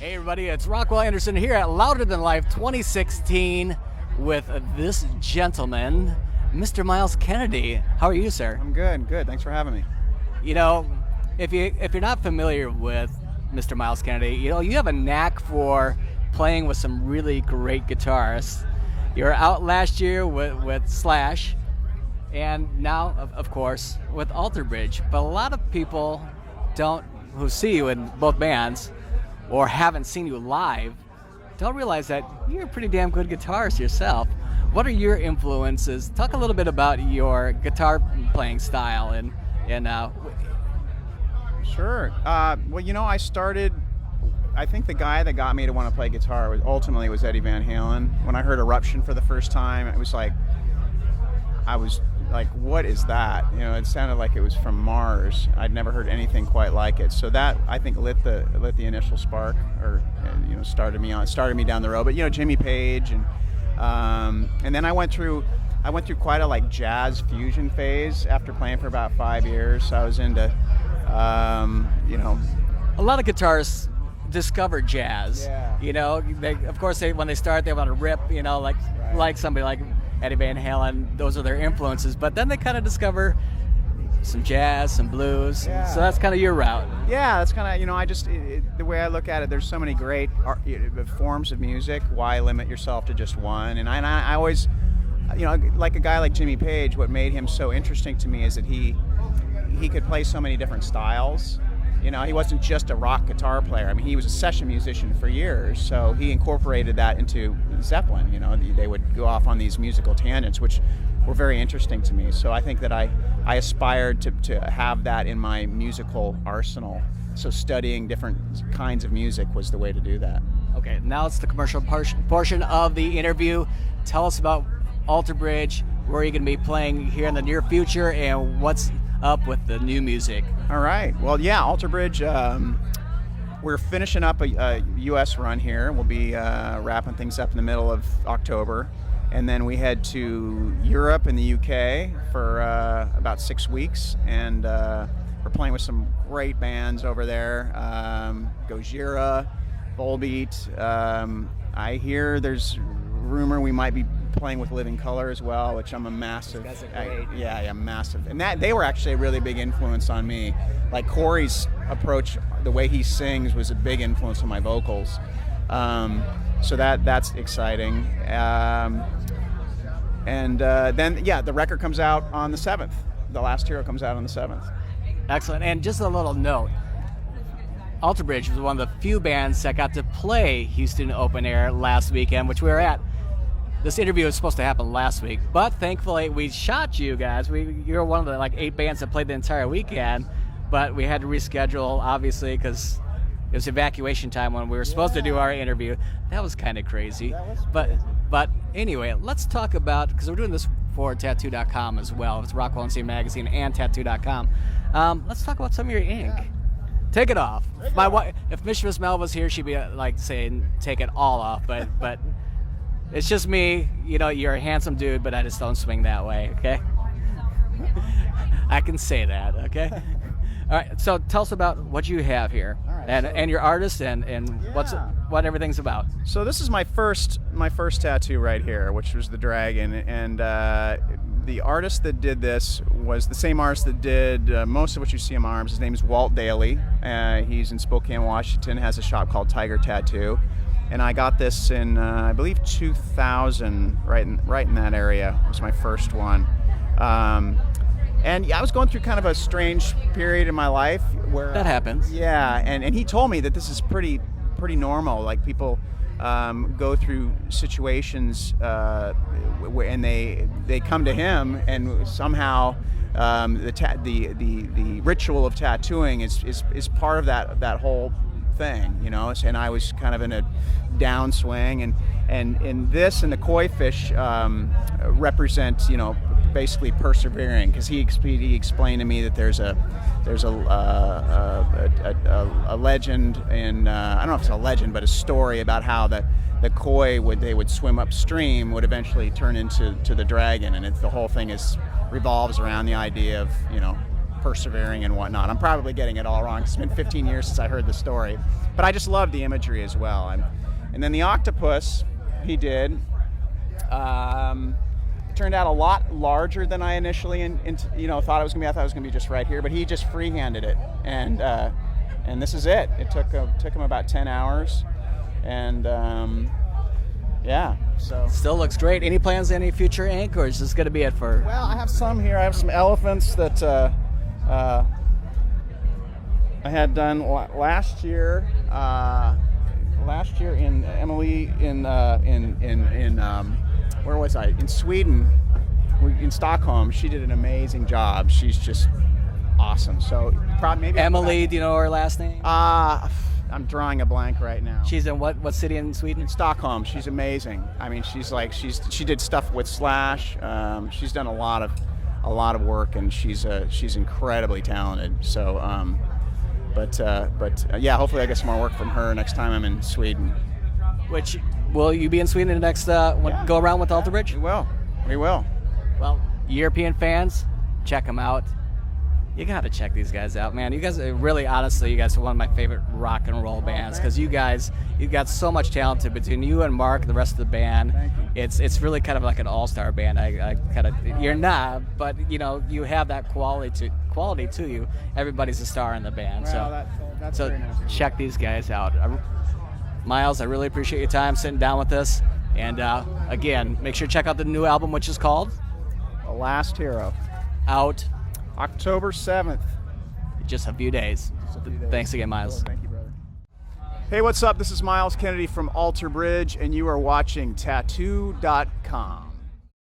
Hey everybody, it's Rockwell Anderson here at Louder Than Life 2016 with this gentleman, Mr. Myles Kennedy. How are you, sir? I'm good. Thanks for having me. You know, if you're not familiar with Mr. Myles Kennedy, you know, you have a knack for playing with some really great guitarists. You were out last year with Slash, and now, of course, with Alter Bridge. But a lot of people who see you in both bands or haven't seen you live don't realize that you're a pretty damn good guitarist yourself. What are your influences? Talk a little bit about your guitar playing style and Sure. Well, you know, I think the guy that got me to want to play guitar was Eddie Van Halen. When I heard Eruption for the first time, I was like, what is that? You know, it sounded like it was from Mars. I'd never heard anything quite like it. So that, I think, lit the initial spark, or started me down the road. But Jimmy Page, and then I went through quite a jazz fusion phase after playing for about 5 years. So I was into a lot of guitarists discover jazz. Yeah. You know, when they start, they want to rip. You know, like somebody like Eddie Van Halen. Those are their influences. But then they kind of discover some jazz, some blues. Yeah. So that's kind of your route. Yeah, that's kind of the way I look at it. There's so many great forms of music. Why limit yourself to just one? And I always, like a guy like Jimmy Page, what made him so interesting to me is that he could play so many different styles. He wasn't just a rock guitar player. I mean, he was a session musician for years, so he incorporated that into Zeppelin. They would go off on these musical tangents, which were very interesting to me. So I think that I aspired to have that in my musical arsenal. So studying different kinds of music was the way to do that. Okay, now it's the commercial portion of the interview. Tell us about Alter Bridge, where you're going to be playing here in the near future, and what's up with the new music. All right. Well, yeah, Alter Bridge, we're finishing up a U.S. run here. We'll be wrapping things up in the middle of October. And then we head to Europe and the U.K. for about 6 weeks. And we're playing with some great bands over there. Gojira, Volbeat. I hear there's rumor we might be playing with Living Colour as well, which I'm a massive. Those guys are great. Yeah, massive. And they were actually a really big influence on me. Like Corey's approach, the way he sings was a big influence on my vocals. So that's exciting. Then the record comes out on the 7th. The Last Hero comes out on the 7th. Excellent. And just a little note. Alter Bridge was one of the few bands that got to play Houston Open Air last weekend, which we were at. This interview was supposed to happen last week, but thankfully we shot you guys. You're one of the 8 bands that played the entire weekend, but we had to reschedule, obviously, because it was evacuation time when we were supposed to do our interview. That was kind of crazy. But anyway, let's talk about, because we're doing this for Tattoo.com as well. It's Rockwell Unscene magazine and Tattoo.com. Let's talk about some of your ink. Yeah. Take it off. If Mistress Mel was here, she'd be saying, take it all off, but it's just me. You're a handsome dude, but I just don't swing that way, okay? I can say that, okay? All right, so tell us about what you have here, right, and your artist and what everything's about. So this is my first tattoo right here, which was the dragon, and the artist that did this was the same artist that did most of what you see on my arms. His name is Walt Daly. He's in Spokane, Washington, has a shop called Tiger Tattoo. And I got this in, I believe, 2000, right in that area. It was my first one. And yeah, I was going through kind of a strange period in my life where that happens. Yeah, and he told me that this is pretty normal. Like people go through situations and they come to him, and somehow the ritual of tattooing is part of that whole thing, and I was kind of in a downswing, and this and the koi fish represent, basically persevering, because he explained to me that there's a legend, and I don't know if it's a legend, but a story about how the koi would swim upstream would eventually turn into the dragon, and the whole thing revolves around the idea of persevering and whatnot. I'm probably getting it all wrong. It's been 15 years since I heard the story, but I just love the imagery as well. And then the octopus he did. It turned out a lot larger than I initially thought it was gonna be. I thought it was gonna be just right here, but he just freehanded it, and this is it. It took him about 10 hours, and yeah. So still looks great. Any plans, any future ink, or is this gonna be it for? Well, I have some here. I have some elephants that I had done last year. Last year in Emily in where was I? In Sweden, in Stockholm. She did an amazing job. She's just awesome. So probably maybe Emily. Do you know her last name? I'm drawing a blank right now. She's in what city in Sweden? In Stockholm. She's amazing. I mean, she did stuff with Slash. She's done a lot of work, and she's incredibly talented. So. But yeah, hopefully I get some more work from her next time I'm in Sweden. Which, will you be in Sweden in the next go around with Alter Bridge? We will. Well, European fans, check them out. You got to check these guys out, man. You guys, really, honestly, you guys are one of my favorite rock and roll bands, because you got so much talent between you and Mark and the rest of the band. Thank you. It's really kind of like an all-star band. You're not, but you have that quality to you. Everybody's a star in the band. Well, that's so very nice. check these guys out. Myles, I really appreciate your time sitting down with us. And again, make sure to check out the new album, which is called The Last Hero. Out October 7th. just a few days. Thanks again, Myles. Thank you, brother. Hey, what's up? This is Myles Kennedy from Alter Bridge, and you are watching Tattoo.com.